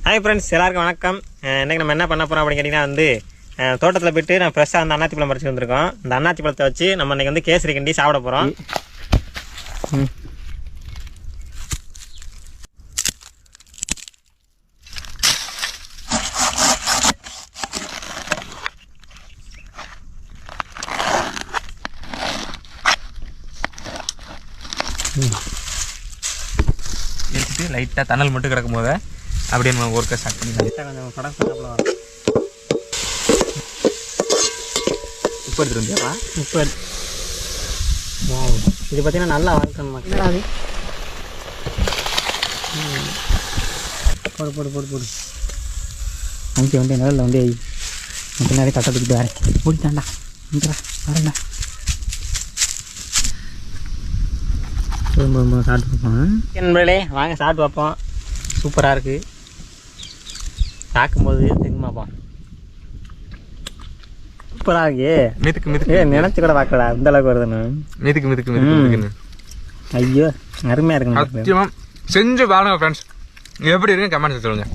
Hi friends, எல்லாருக்கும் வணக்கம். இன்றைக்கி நம்ம என்ன பண்ண போகிறோம் அப்படின்னு கேட்டிங்கன்னா தோட்டத்தில் போய்ட்டு நான் ஃப்ரெஷ்ஷாக அந்த அன்னாச்சி பழம் பறிச்சு வந்திருக்கோம். இந்த அன்னாச்சி பழத்தை வச்சு நம்ம இன்றைக்கி கேசரி கிண்டி சாப்பிட போகிறோம். எடுத்துட்டு லைட்டாக தணல் மட்டும் கிடக்கும் போது அப்படியே நம்ம ஒர்க்கை ஸ்டார்ட் பண்ணிக்கலாம். கொஞ்சம் படம் உப்பு எடுத்துட்டு வந்தியாப்பா? உப்பு இது பார்த்தீங்கன்னா நல்லா வளர்க்கணும் மக்கள். போடு போடு போடு போடு அங்கே வந்து நிழலில் வந்து பின்னாடி கட்டத்துக்கிட்டு வரேன். ஓடிட்டாண்டா இங்கே வரேன்டா. சாப்பிட்டு பார்ப்போம் என்பதே, வாங்க சாப்பிட்டு பார்ப்போம். சூப்பராக இருக்குது. பார்க்கும்போது தெரியுமாப்பா, சூப்பராக இருக்கு. மிதுக்கு மிதுக்கு நினச்சி கூட பார்க்கலடா இந்த அளவுக்கு வருதுன்னு. மிதுக்கு மிதுக்கு மிதுக்கு ஐயோ அருமையாக இருக்குங்க. சத்தியமாக செஞ்சு பாருங்க ஃப்ரெண்ட்ஸ், எப்படி இருக்குன்னு கமெண்ட்ஸ் சொல்லுங்கள்.